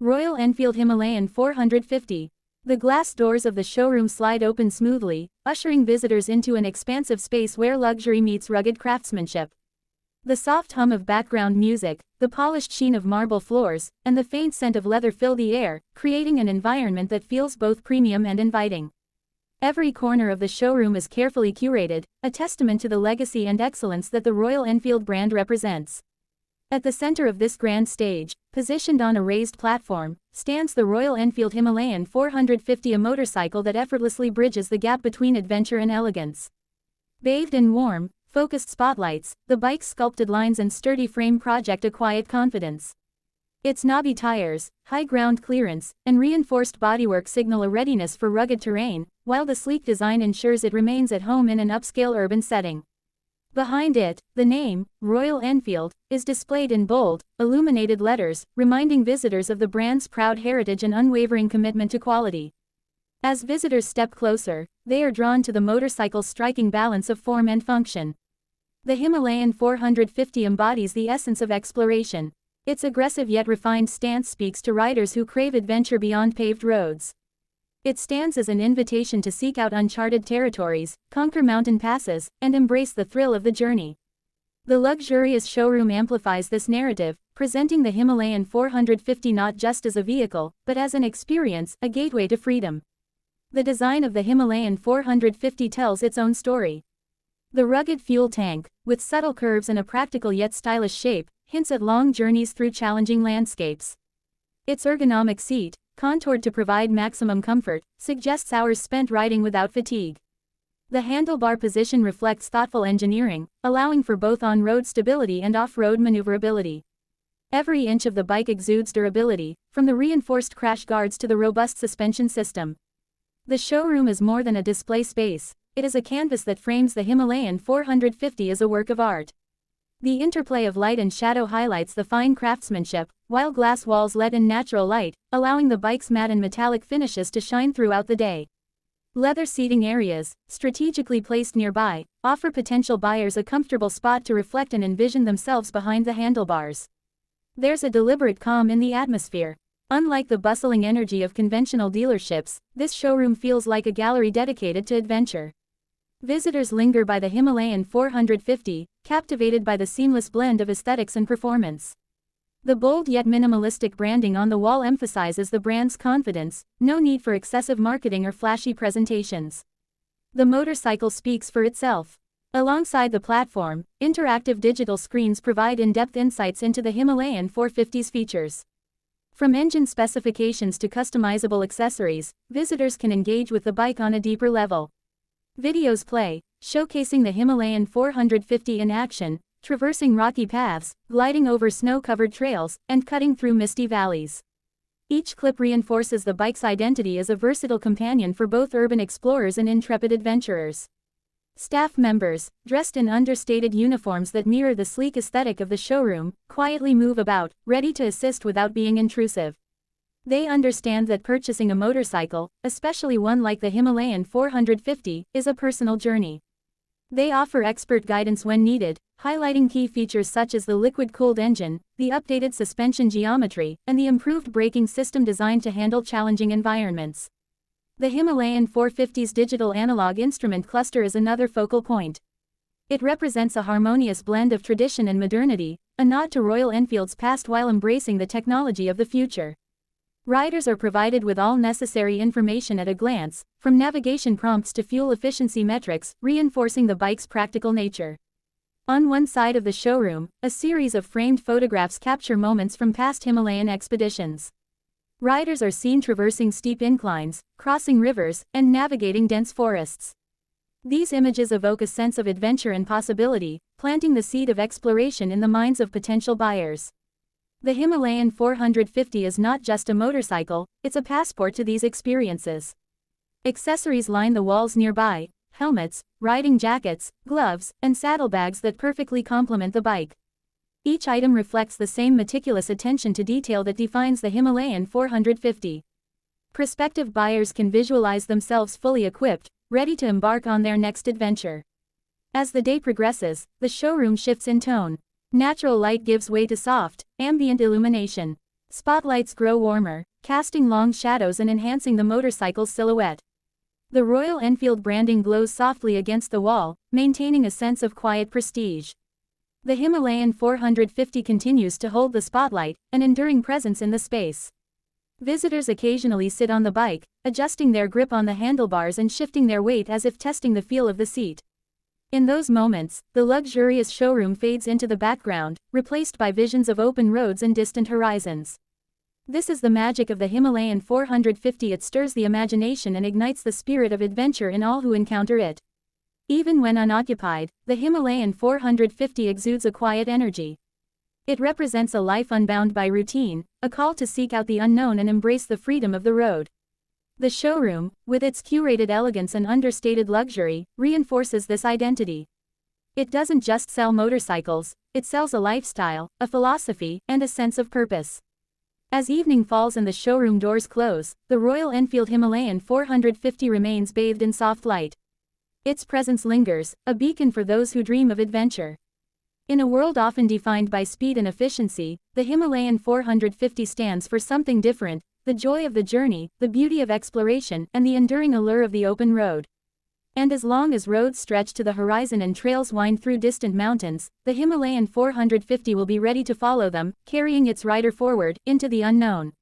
Royal Enfield Himalayan 450. The glass doors of the showroom slide open smoothly, ushering visitors into an expansive space where luxury meets rugged craftsmanship. The soft hum of background music, the polished sheen of marble floors, and the faint scent of leather fill the air, creating an environment that feels both premium and inviting. Every corner of the showroom is carefully curated, a testament to the legacy and excellence that the Royal Enfield brand represents. At the center of this grand stage, positioned on a raised platform, stands the Royal Enfield Himalayan 450, a motorcycle that effortlessly bridges the gap between adventure and elegance. Bathed in warm, focused spotlights, the bike's sculpted lines and sturdy frame project a quiet confidence. Its knobby tires, high ground clearance, and reinforced bodywork signal a readiness for rugged terrain, while the sleek design ensures it remains at home in an upscale urban setting. Behind it, the name, Royal Enfield, is displayed in bold, illuminated letters, reminding visitors of the brand's proud heritage and unwavering commitment to quality. As visitors step closer, they are drawn to the motorcycle's striking balance of form and function. The Himalayan 450 embodies the essence of exploration. Its aggressive yet refined stance speaks to riders who crave adventure beyond paved roads. It stands as an invitation to seek out uncharted territories, conquer mountain passes, and embrace the thrill of the journey. The luxurious showroom amplifies this narrative, presenting the Himalayan 450 not just as a vehicle, but as an experience, a gateway to freedom. The design of the Himalayan 450 tells its own story. The rugged fuel tank, with subtle curves and a practical yet stylish shape, hints at long journeys through challenging landscapes. Its ergonomic seat, contoured to provide maximum comfort, suggests hours spent riding without fatigue. The handlebar position reflects thoughtful engineering, allowing for both on-road stability and off-road maneuverability. Every inch of the bike exudes durability, from the reinforced crash guards to the robust suspension system. The showroom is more than a display space. It is a canvas that frames the Himalayan 450 as a work of art. The interplay of light and shadow highlights the fine craftsmanship, while glass walls let in natural light, allowing the bike's matte and metallic finishes to shine throughout the day. Leather seating areas, strategically placed nearby, offer potential buyers a comfortable spot to reflect and envision themselves behind the handlebars. There's a deliberate calm in the atmosphere. Unlike the bustling energy of conventional dealerships, this showroom feels like a gallery dedicated to adventure. Visitors linger by the Himalayan 450, captivated by the seamless blend of aesthetics and performance. The bold yet minimalistic branding on the wall emphasizes the brand's confidence, no need for excessive marketing or flashy presentations. The motorcycle speaks for itself. Alongside the platform, interactive digital screens provide in-depth insights into the Himalayan 450's features. From engine specifications to customizable accessories, visitors can engage with the bike on a deeper level. Videos play, showcasing the Himalayan 450 in action, traversing rocky paths, gliding over snow-covered trails, and cutting through misty valleys. Each clip reinforces the bike's identity as a versatile companion for both urban explorers and intrepid adventurers. Staff members, dressed in understated uniforms that mirror the sleek aesthetic of the showroom, quietly move about, ready to assist without being intrusive. They understand that purchasing a motorcycle, especially one like the Himalayan 450, is a personal journey. They offer expert guidance when needed, highlighting key features such as the liquid-cooled engine, the updated suspension geometry, and the improved braking system designed to handle challenging environments. The Himalayan 450's digital analog instrument cluster is another focal point. It represents a harmonious blend of tradition and modernity, a nod to Royal Enfield's past while embracing the technology of the future. Riders are provided with all necessary information at a glance, from navigation prompts to fuel efficiency metrics, reinforcing the bike's practical nature. On one side of the showroom, a series of framed photographs capture moments from past Himalayan expeditions. Riders are seen traversing steep inclines, crossing rivers, and navigating dense forests. These images evoke a sense of adventure and possibility, planting the seed of exploration in the minds of potential buyers. The Himalayan 450 is not just a motorcycle, it's a passport to these experiences. Accessories line the walls nearby: helmets, riding jackets, gloves, and saddlebags that perfectly complement the bike. Each item reflects the same meticulous attention to detail that defines the Himalayan 450. Prospective buyers can visualize themselves fully equipped, ready to embark on their next adventure. As the day progresses, the showroom shifts in tone. Natural light gives way to soft, ambient illumination. Spotlights grow warmer, casting long shadows and enhancing the motorcycle's silhouette. The Royal Enfield branding glows softly against the wall, maintaining a sense of quiet prestige. The Himalayan 450 continues to hold the spotlight, an enduring presence in the space. Visitors occasionally sit on the bike, adjusting their grip on the handlebars and shifting their weight as if testing the feel of the seat. In those moments, the luxurious showroom fades into the background, replaced by visions of open roads and distant horizons. This is the magic of the Himalayan 450. It stirs the imagination and ignites the spirit of adventure in all who encounter it. Even when unoccupied, the Himalayan 450 exudes a quiet energy. It represents a life unbound by routine, a call to seek out the unknown and embrace the freedom of the road. The showroom, with its curated elegance and understated luxury, reinforces this identity. It doesn't just sell motorcycles, it sells a lifestyle, a philosophy, and a sense of purpose. As evening falls and the showroom doors close, the Royal Enfield Himalayan 450 remains bathed in soft light. Its presence lingers, a beacon for those who dream of adventure. In a world often defined by speed and efficiency, the Himalayan 450 stands for something different: the joy of the journey, the beauty of exploration, and the enduring allure of the open road. And as long as roads stretch to the horizon and trails wind through distant mountains, the Himalayan 450 will be ready to follow them, carrying its rider forward, into the unknown.